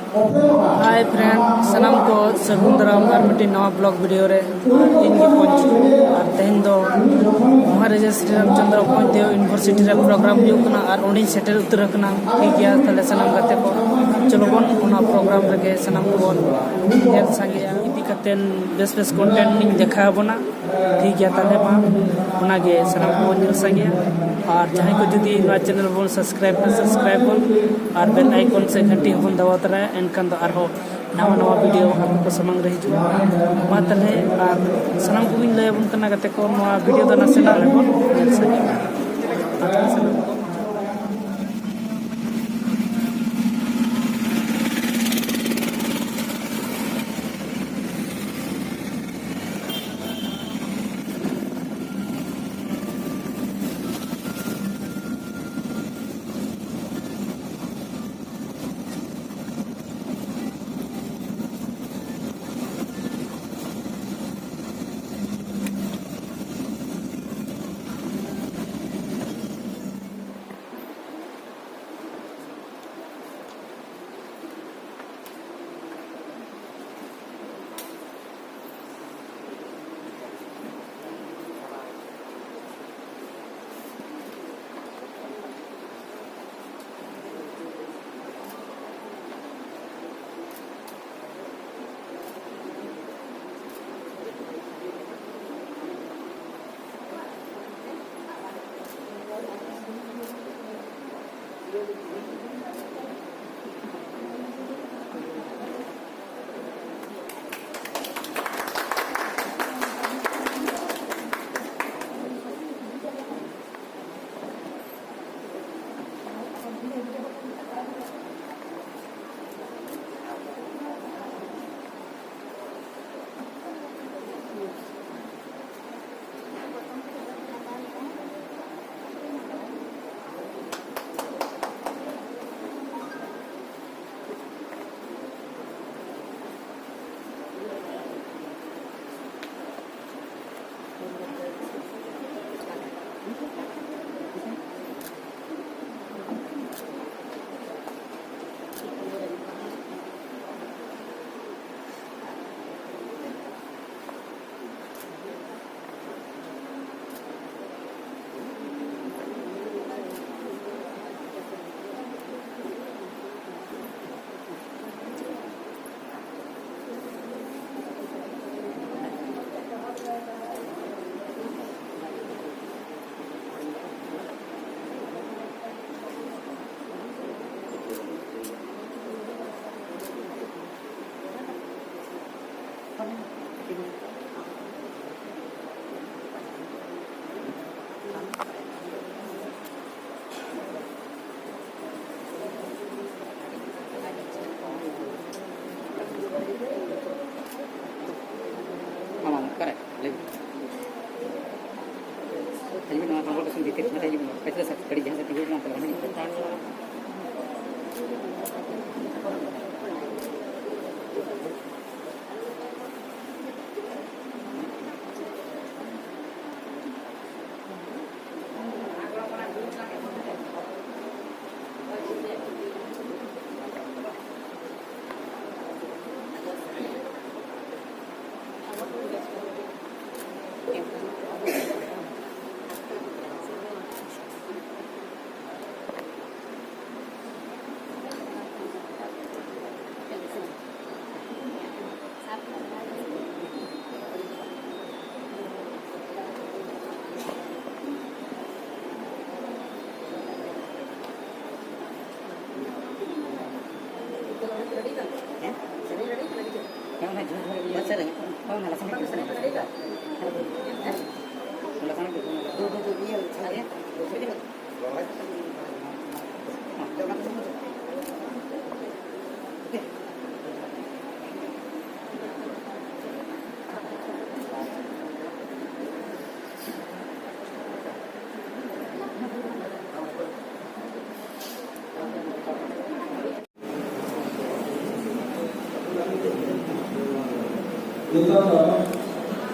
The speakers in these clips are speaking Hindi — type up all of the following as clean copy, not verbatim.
हाय फ्रेंड सनम को सगुंदराम और मिट्टी नवा ब्लॉग वीडियो रे इनकी पहुंच और तेहन दो महाराजा श्री रामचंद्र पहुंच देव यूनिवर्सिटी रे प्रोग्राम हुकना और उन्हीं सेटर उतर रखना ठीक है तले सनम गाते को चलो बन उना प्रोग्राम रे सनम को नेल संगे इदी कतेन बेस बेस कंटेंट निंग देखा बना ठीक है तले मा उना गे सनम को नेल संगे और जहां को जुदी नवा चैनल बन सब्सक्राइब बन और बेल आइकन से घंटी बन दबावत रहे एनकन दो आरो नवा नवा वीडियो आपको समंग रही जो मा तले और सनम को बिन लय बन कना गते को नवा वीडियो द नसेना लेबन नेल संगे सनम को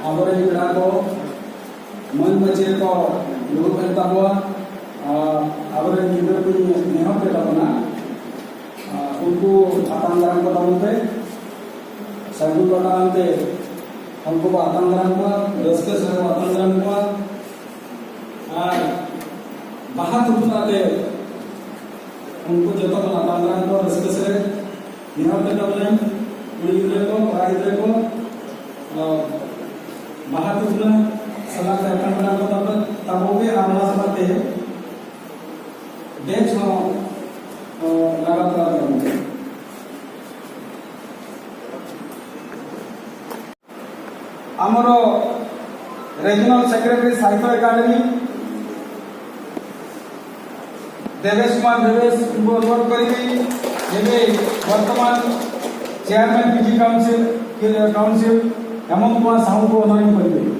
Abang yang berako, macam ko, lupa entah abang yang juga punya nehok kita pernah, untuk उनको आतांगराम को तमते सागुन को तांते हमको आतांगराम को रस्के से आतांगराम को और बाहर उठाते उनको जो तो आतांगराम को रस्के से यहाँ पे तमने कुड़ी को पराई को बाहर उठना सलाह आतांगराम को तब तब वो भी आमला समझते हैं डेच हो लगातार करेंगे आमर रीजनल सेक्रेटरी साहित्य एकाडेमी देवेश कुमार देवेश अनुरोध करी वर्तमान chairman PG council Hemant Kumar Sahu को अनरिंग करेंगे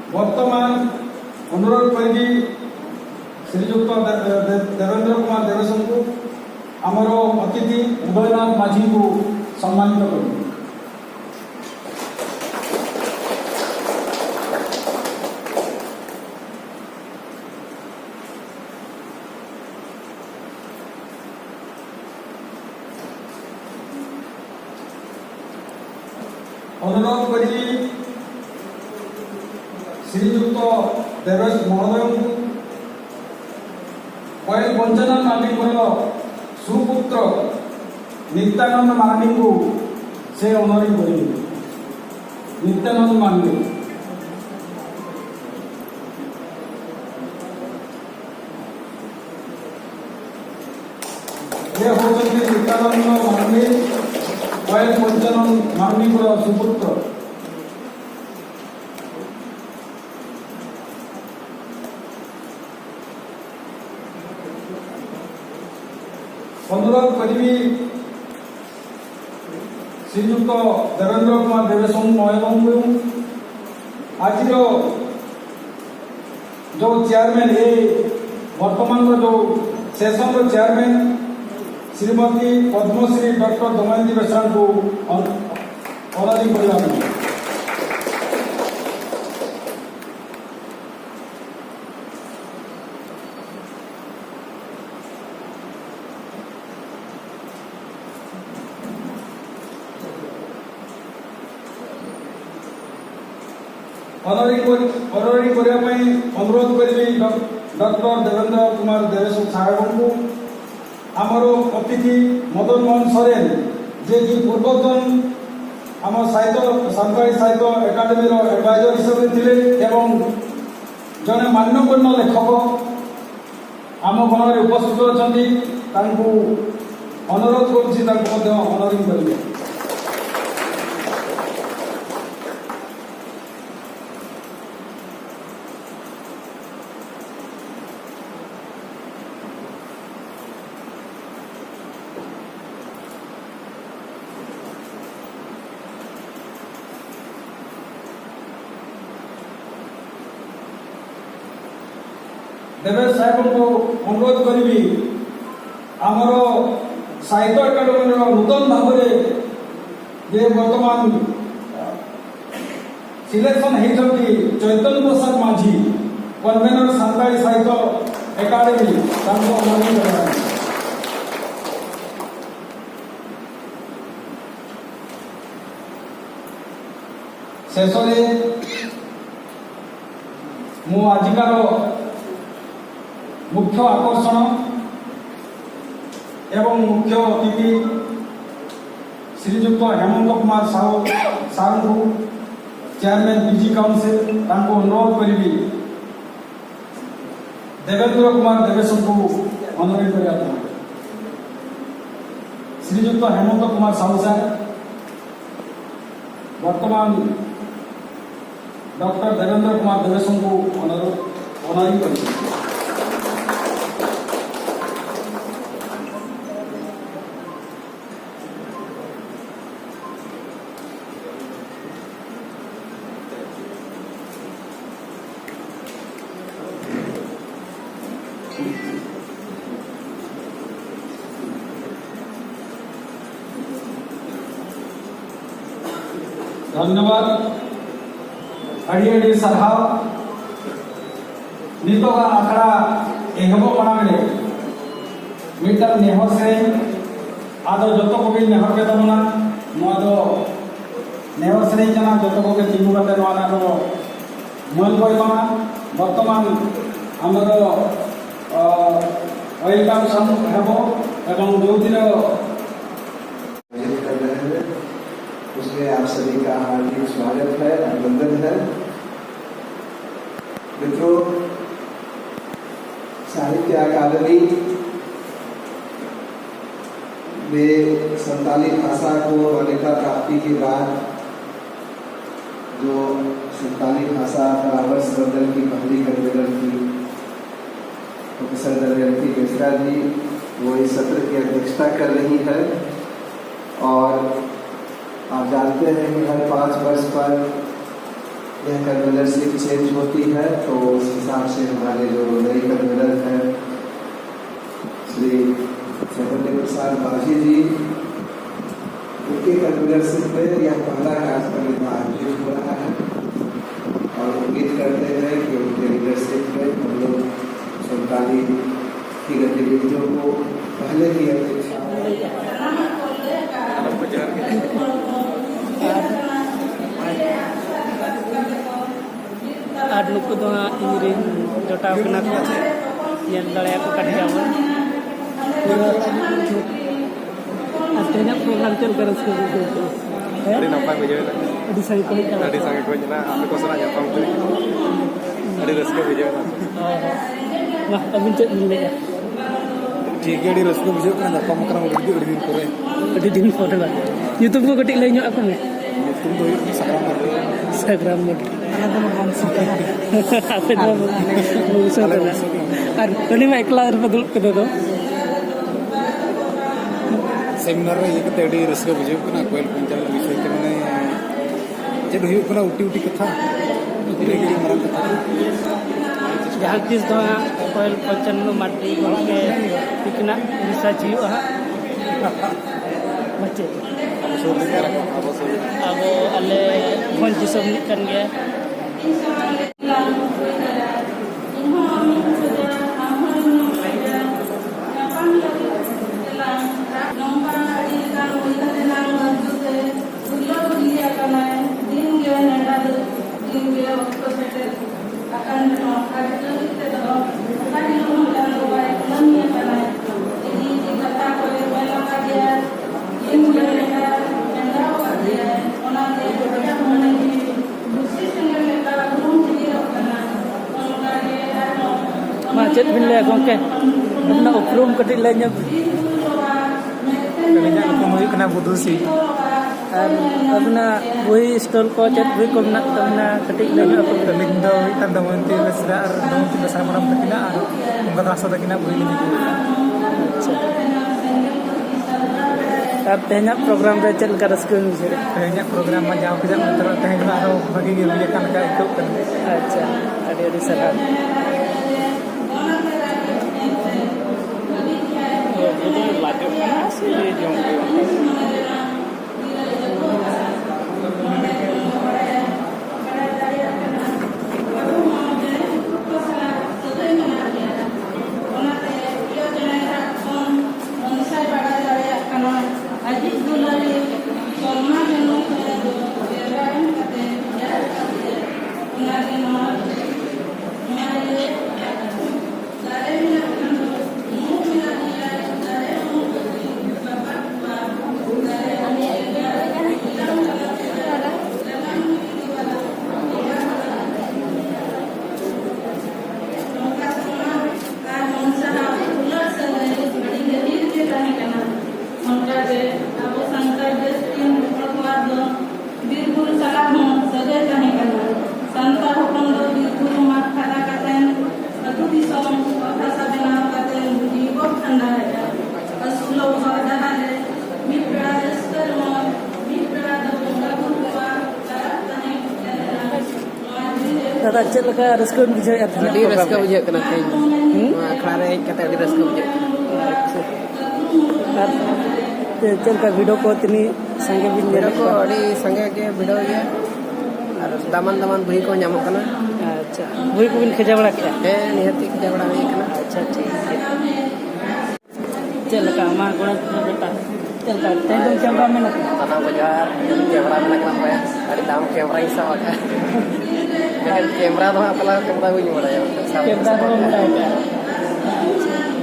वर्तमान अनुरोध करी श्रीजुक्त देवेंद्र कुमार देवेश को आमर अतिथि उदयनाथ माझी को सम्मानित कर अनुरोध करी श्रीजुक्त देवेश महोदय को वैल वंचना मालिकर सुपुत्र नित्यानंद मार्डी को से अनरिंग करेंगे नित्यानंद मार्डी ये होती नित्यानंद मार्डी वैल वंचना मार्डी को सुपुत्र अनुरोध करी श्रीजुक्त देवेंद्र कुमार देवेश महोदय आज जो चेयरमैन ये वर्तमान जो session chairman Shrimati Padmashri doctor Damayanti Besra को अनरिंग करने अनरिंग करने अनुरोध करी डॉक्टर देवेंद्र कुमार देवेश साहेब को आमर अतिथि मदन मोहन सोरेन जे कि पूर्वतन आम साहित्य सानताली साहित्य एकाडेमी एडवाइजर हिसाब से थे जड़े मान्यगण्य लेखक आम गण में उपस्थित अच्छा अनुरोध कररिंग करेंगे देवेश साहेब को अनुरोध करी आमर साहित्य एकाडेमी नूतन भाव जे वर्तमान सिलेक्शन होती चैतन्य प्रसाद माझी कन्वेनर सानताली साहित्य एकाडेमी शेष मु आजिकार मुख्य आकर्षण एवं मुख्य अतिथि श्रीजुक्त हेमंत कुमार साहू को चेयरमैन पीजी काउंसिल अनुरोध करी देवेंद्र कुमार देवेश को अनरिंग करने श्रीजुक्त हेमंत कुमार साहू साहब वर्तमान डॉक्टर देवेंद्र कुमार देवेश को अनरिंग कर धन्यवाद अड़ी साराव नितोगा आखड़ा एहबो मांगे मिटल नेहर से आदो जतो को भी नेहर के तमना नो दो नेहर से जना जतो को के तिंगु कते नो ना दो मन कोई माना वर्तमान हमरो वेलकम सम हेबो एवं दो दिन उसमें आप सभी का हार्दिक स्वागत है, अभिनंदन है। मित्रों, साहित्य अकादमी में संताली भाषा को मान्यता प्राप्ति के बाद जो संताली भाषा परामर्श मंडल की पहली कन्वीनर थी प्रोफेसर दमयंती मिश्रा जी, वो इस सत्र की अध्यक्षता कर रही है। और आप जानते हैं कि हर 5 वर्ष पर यह कन्वीनरशिप चेंज होती है, तो उस हिसाब से हमारे जो नई कन्वीनर हैं श्री चैतन्य प्रसाद माझी जी, उनके कन्वीनरशिप में यह पहला कार्यक्रम आयोजित हो रहा है और उम्मीद करते हैं कि उनके लीडरशिप में हम लोग संताली की गतिविधियों को पहले की अपेक्षा और नुकु दो इंग्रेज जोटाव कना को ये दड़िया को कट जाओ तेना प्रोग्राम चल कर उसको अड़ी नपाय बुझेला अड़ी सारी को अड़ी संगे को जना आपे को सना जापाम को अड़ी रस्के बुझेला वाह अबिन चेक मिलेगा ठीक है अड़ी रस्के बुझे कना जापाम करा अड़ी दिन करे अड़ी दिन फोटो बा यूट्यूब को कटिक ले ᱧᱚᱜ ako me तुम तो Instagram mo ana do man sita ape do so kala ar tani ma ekla badul kedo do seminar रे एक तेडी रस्के बुझे कना कोयल पंचाल विषय के माने जे हुई कना उटी उटी कथा धीरे धीरे मरन कथा जहाँ किस दो कोयल पंचन माटी के इतना रिसर्च हुआ बच्चे अब अले भोज सब निकल गया चेक बिन ले गोंके अपना उपरूम कटी ले ᱧᱚᱜ कलिजा को मोई कना बुदुसी और अपना वही स्टॉल को चेक भी को ना तमना कटी ले ᱧᱚᱜ को कलिंग दो इतन दमंती लसरा और दमंती लसरा मरम तकिना और उनका रास्ता तकिना बुई नहीं अब तेना प्रोग्राम रे चल कर रस्के मुझे तेना प्रोग्राम में जाओ के जब तरह तेना आरो भागी गे बुझे कन का इको कर अच्छा अरे अरे सलाम दादा चल का रस्को बुझे अड़ी रस्का बुझे कना थे अखड़ा रे कते अड़ी रस्का बुझे चल का वीडियो को इतनी संगे बिन भिड़ो मेरे को अड़ी संगे के भिड़ो गया और दामन दामन बुही को नामो कना अच्छा वही को बिन खजा बड़ा किया हे निहती के जबड़ा में कना अच्छा ठीक है चल का मा गुण बेटा चल का तेरे कैमरा में ना तना बाजार कैमरा में कना पाया अड़ी दाम कैमरा ही सब है लेकिन कैमरा तो अपना कैमरा भी नहीं बड़ा है कैमरा को बड़ा है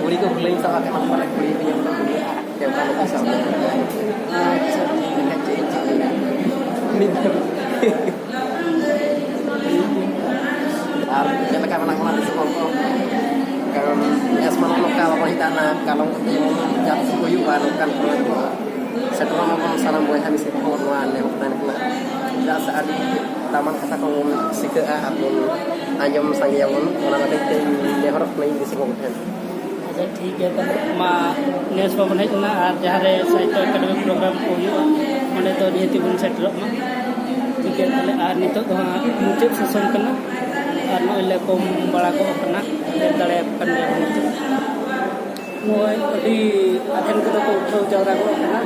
बुढ़ी को बुलाई सब आके हम पर बुढ़ी भी कैमरा में सब और kita karena kemarin sekolah kan asman lokal apa hitana kalau jatuh kuyu baru kan pernah setelah mau salam buat habis itu pengeluaran yang pertama kena tidak saat taman kata kaum sike atau anjam sangiawan orang ada yang dihorok main di sekolah kan अच्छा ठीक है तब माँ नेस पर बने ना आज जहाँ रे साइट एकेडमिक प्रोग्राम को हुआ मैंने तो नियति बन सेटर में ठीक है तले आर नितो तो हाँ मुझे सेशन करना और नो इले को बड़ा को करना दड़े करने वो अभी अध्ययन को तो उठो जावरा को करना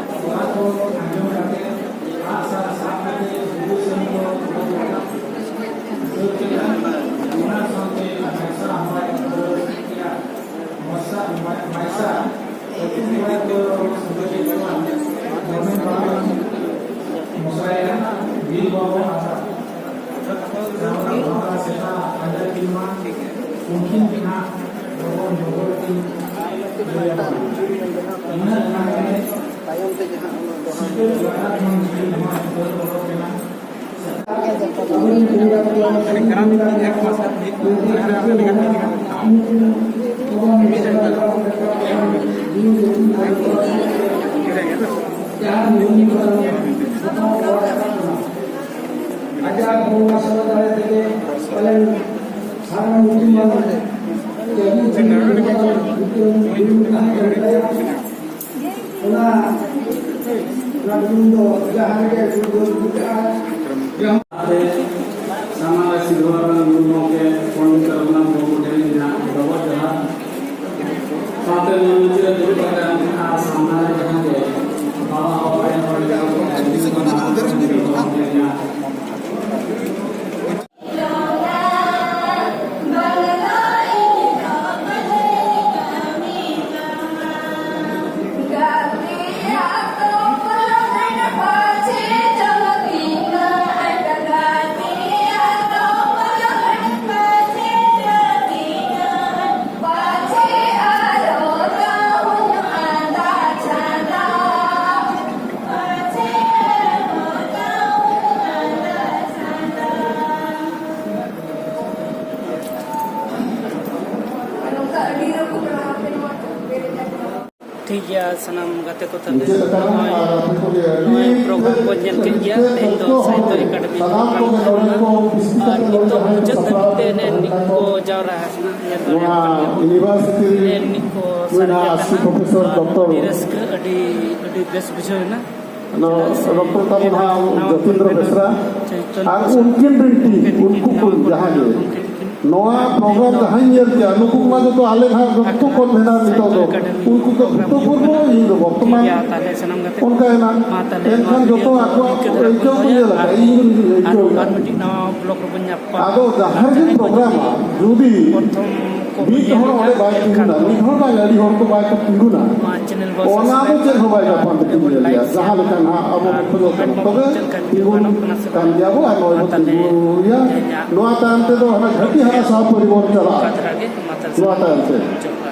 sama sidoran lumo ke pondok karena mau dari nak bawa jalan sampai menuju ke tempat sama dengan ke apa yang ठीक है सनम गाते को तब प्रोग्राम को जल के गया हिंदू साहित्य एकेडमी प्रोग्राम नितो मुझे तबते ने निको जाव रहा है ना यूनिवर्सिटी ने निको प्रोफेसर डॉक्टर निरस्क अडी बेस बुझो ना डॉक्टर तमहा जतीन्द्र बेसरा और उनके उनको को जहां नवा प्रोग्राम जहां ᱧᱮᱞ ᱠᱮᱜᱼᱟ ᱱᱩᱠᱩ ᱢᱟ ᱡᱚᱛᱚ ᱟᱞᱮ ᱦᱟᱸᱜ ᱡᱚᱛᱚ ᱠᱚ ᱢᱮᱱᱟᱜ ᱱᱤᱛᱚᱜ ᱫᱚ ᱩᱱᱠᱩ ᱠᱚ ᱡᱚᱛᱚ ᱯᱩᱨᱵᱚ ᱤᱧ ᱫᱚ ᱵᱚᱨᱛᱚᱢᱟᱱ ᱚᱱᱠᱟ ᱦᱮᱱᱟᱜ ᱮᱱᱠᱷᱟᱱ ᱡᱚᱛᱚ ᱟᱠᱚᱣᱟᱜ ᱟᱹᱭᱠᱟᱹᱣ ᱠᱚ ᱧᱮᱞ ᱟᱠᱟᱫ ᱤᱧ ᱟᱫᱚ ᱡᱟᱦᱟᱸ ᱜᱮ ᱯᱨᱳᱜᱨᱟᱢᱟ ᱡᱩᱫᱤ ᱢᱤᱫ ᱦᱚᱲ ᱚᱸᱰᱮ ᱵᱟᱭ ᱛᱤᱸᱜᱩᱱᱟ ᱢᱤᱫ ᱦᱚᱲ ᱵᱟᱝ ᱟᱹᱰᱤ ᱦᱚᱲ ᱠᱚ ᱵᱟᱭ ᱠᱚ ᱛᱤᱸᱜᱩᱱᱟ ᱚᱱᱟ ᱫᱚ ᱪᱮᱫ ᱦᱚᱸ ᱵᱟᱭ ᱜᱟᱯᱟᱱ ᱧᱮᱞᱮᱭᱟ ᱡᱟᱦᱟᱸ ᱞᱮᱠᱟ ᱱᱟᱦᱟᱜ ᱟᱵᱚ ᱠᱷᱚᱡᱚᱜ ᱠᱟᱱᱟ ᱛᱚᱵᱮ ᱛᱤᱸᱜᱩᱱ ᱠᱟᱱ ᱜᱮᱭᱟᱵᱚ ᱟᱨ ᱱᱚᱜᱼᱚᱭ ᱵᱚ ᱛᱤᱸᱜᱩᱭᱟ ᱱᱚᱣᱟ ᱛᱟᱭᱚᱢ ᱛᱮᱫᱚ ᱦᱟᱱᱟ ᱜᱷᱟᱹᱴᱤ ᱦᱟᱨᱟ ᱥᱟᱶ ᱯᱚᱨᱤᱵᱚᱨ ᱪᱟᱞᱟᱜᱼᱟ ᱱᱚᱣᱟ ᱛᱟᱭᱚᱢ ᱛᱮ